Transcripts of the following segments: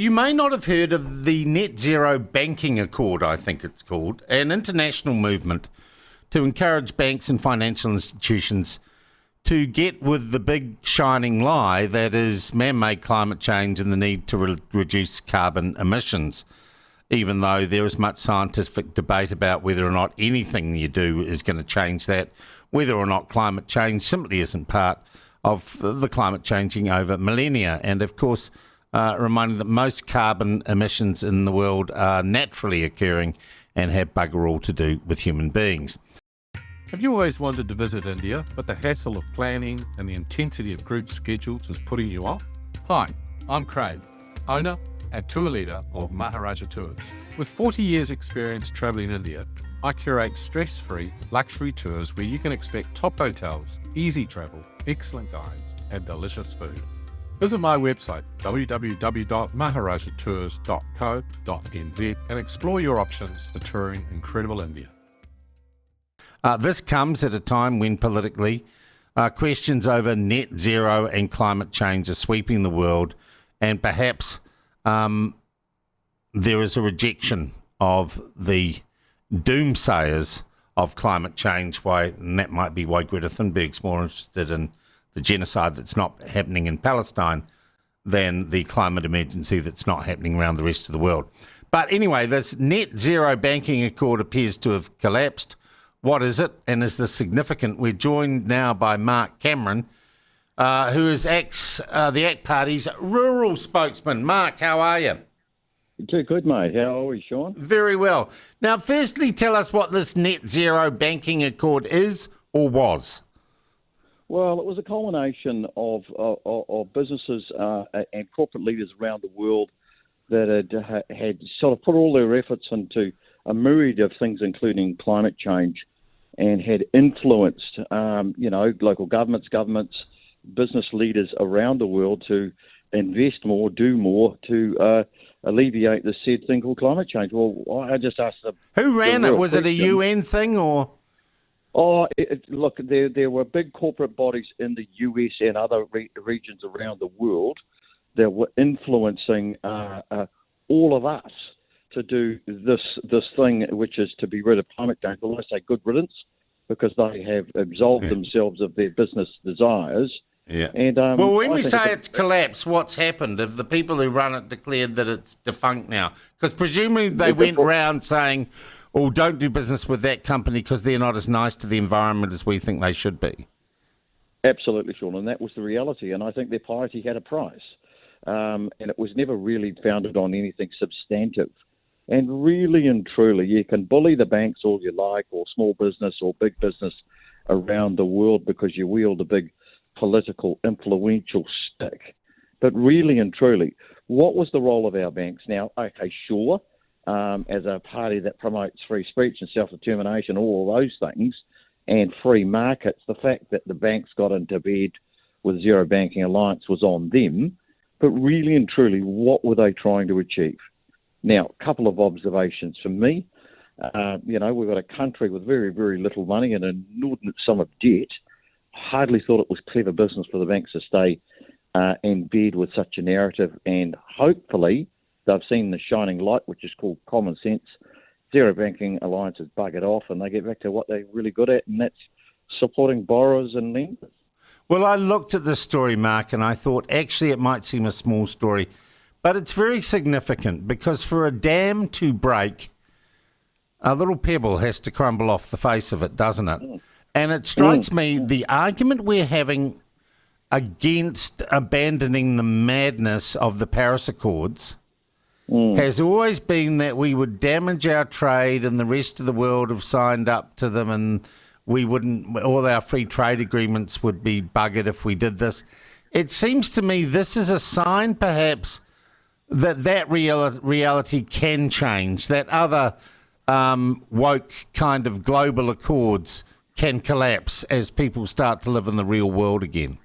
You may not have heard of the Net Zero Banking Accord, I think it's called, an international movement to encourage banks and financial institutions to get with the big shining lie that is man-made climate change and the need to reduce carbon emissions, even though there is much scientific debate about whether or not anything you do is going to change that, whether or not climate change simply isn't part of the climate changing over millennia. And of course, reminding that most carbon emissions in the world are naturally occurring and have bugger all to do with human beings. Have you always wanted to visit India, but the hassle of planning and the intensity of group schedules is putting you off? Hi, I'm Craig, owner and tour leader of Maharaja Tours. With 40 years experience travelling India, I curate stress-free luxury tours where you can expect top hotels, easy travel, excellent guides and delicious food. Visit my website www.maharajatours.co.nz and explore your options for touring incredible India. This comes at a time when politically questions over net zero and climate change are sweeping the world, and perhaps there is a rejection of the doomsayers of climate change, and that might be why Greta Thunberg's more interested in the genocide that's not happening in Palestine than the climate emergency that's not happening around the rest of the world. But anyway, this net zero banking accord appears to have collapsed. What is it, and is this significant? We're joined now by Mark Cameron, who is the ACT Party's rural spokesman. Mark, how are you? Too good, mate. How are we, Sean? Very well. Now, firstly, tell us what this net zero banking accord is or was. Well, it was a culmination of businesses and corporate leaders around the world that had sort of put all their efforts into a myriad of things, including climate change, and had influenced, local governments, business leaders around the world to invest more, do more to alleviate the said thing called climate change. Well, I just asked them. Who ran it? Was it a UN thing or? Look, there were big corporate bodies in the US and other regions around the world that were influencing all of us to do this thing, which is to be rid of climate change. Well, I say good riddance, because they have absolved themselves of their business desires. Yeah. And well, when we say it's collapsed, what's happened? Have the people who run it declared that it's defunct now? Because presumably they went around saying, "Oh, don't do business with that company because they're not as nice to the environment as we think they should be." Absolutely, Sean, and that was the reality. And I think their piety had a price, and it was never really founded on anything substantive. And really and truly, you can bully the banks all you like, or small business or big business around the world because you wield a big political influential stick. But really and truly, what was the role of our banks? Now, okay, sure, as a party that promotes free speech and self-determination, all of those things, and free markets, the fact that the banks got into bed with Zero Banking Alliance was on them. But really and truly, what were they trying to achieve? Now, a couple of observations from me. We've got a country with very, very little money and an inordinate sum of debt. Hardly thought it was clever business for the banks to stay in bed with such a narrative, and hopefully they've seen the shining light, which is called common sense. Zero Banking Alliance has buggered off, and they get back to what they're really good at, and that's supporting borrowers and lenders. Well, I looked at this story, Mark, and I thought actually it might seem a small story, but it's very significant, because for a dam to break, a little pebble has to crumble off the face of it, doesn't it? And it strikes me the argument we're having against abandoning the madness of the Paris Accords has always been that we would damage our trade and the rest of the world have signed up to them, and we wouldn't, all our free trade agreements would be buggered if we did this. It seems to me this is a sign perhaps that reality can change, that other woke kind of global accords can collapse as people start to live in the real world again.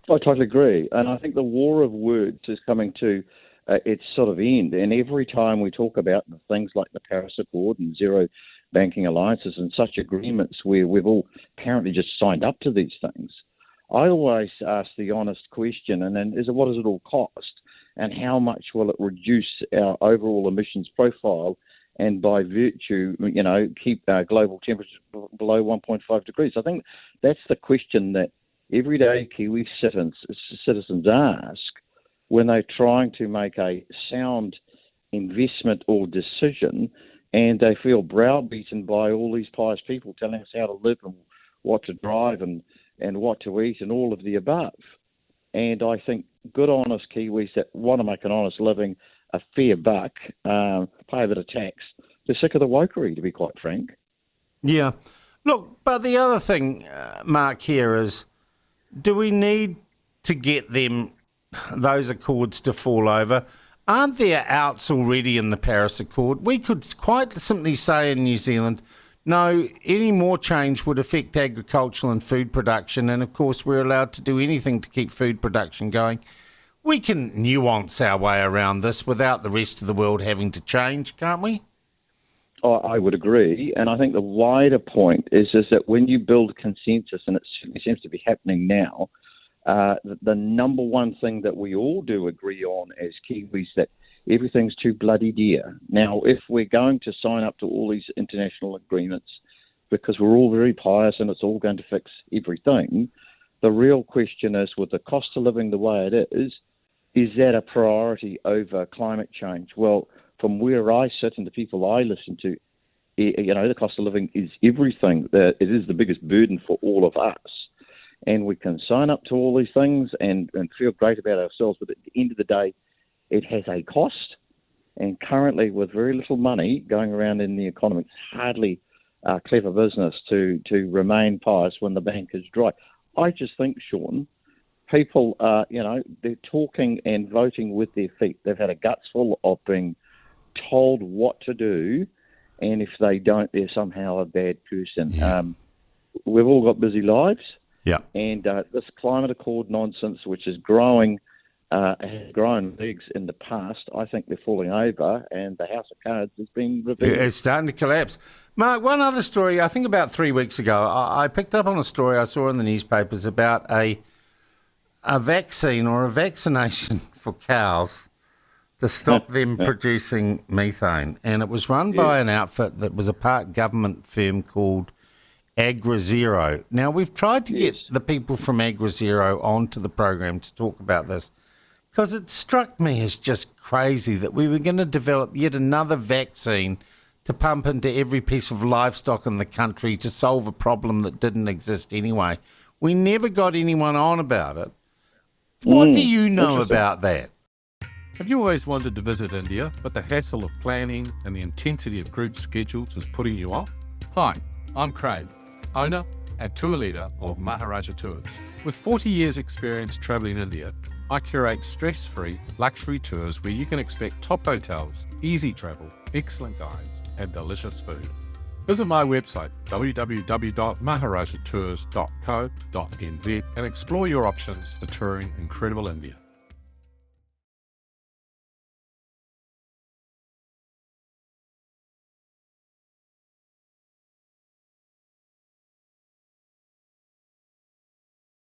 I totally agree. And I think the war of words is coming to its sort of end. And every time we talk about things like the Paris Accord and Zero Banking Alliances and such agreements where we've all apparently just signed up to these things, I always ask the honest question, and then what does it all cost? and how much will it reduce our overall emissions profile, and by virtue, keep our global temperature below 1.5 degrees. I think that's the question that everyday Kiwi citizens ask when they're trying to make a sound investment or decision, and they feel browbeaten by all these pious people telling us how to live and what to drive and what to eat and all of the above. And I think good, honest Kiwis that want to make an honest living, a fair buck, pay a bit of tax, they're sick of the wokery, to be quite frank. Yeah. Look, but the other thing, Mark, here is, do we need to get those accords to fall over? Aren't there outs already in the Paris Accord? We could quite simply say in New Zealand, no, any more change would affect agricultural and food production, and of course we're allowed to do anything to keep food production going. We can nuance our way around this without the rest of the world having to change, can't we? Oh, I would agree, and I think the wider point is that when you build consensus, and it certainly seems to be happening now, the number one thing that we all do agree on as Kiwis, that everything's too bloody dear. Now, if we're going to sign up to all these international agreements because we're all very pious and it's all going to fix everything, the real question is, with the cost of living the way it is that a priority over climate change? Well, from where I sit and the people I listen to, the cost of living is everything. It is the biggest burden for all of us. And we can sign up to all these things and feel great about ourselves, but at the end of the day, it has a cost. And currently, with very little money going around in the economy, it's hardly clever business to remain pious when the bank is dry. I just think, Sean, people they're talking and voting with their feet. They've had a gutsful of being told what to do, and if they don't, they're somehow a bad person. Yeah. We've all got busy lives. Yeah. And this climate accord nonsense, which is growing, has grown legs in the past, I think they're falling over, and the House of Cards has been revealed. It's starting to collapse. Mark, one other story, I think about 3 weeks ago, I picked up on a story I saw in the newspapers about a vaccine or a vaccination for cows to stop them producing methane. And it was run by an outfit that was a part government firm called AgriZero. Now, we've tried to get the people from AgriZero onto the program to talk about this, because it struck me as just crazy that we were going to develop yet another vaccine to pump into every piece of livestock in the country to solve a problem that didn't exist anyway. We never got anyone on about it. What do you know about that? Have you always wanted to visit India, but the hassle of planning and the intensity of group schedules is putting you off? Hi, I'm Craig, owner and tour leader of Maharaja Tours. With 40 years experience travelling India, I curate stress-free luxury tours where you can expect top hotels, easy travel, excellent guides and delicious food. Visit my website www.maharajatours.co.nz and explore your options for touring incredible India.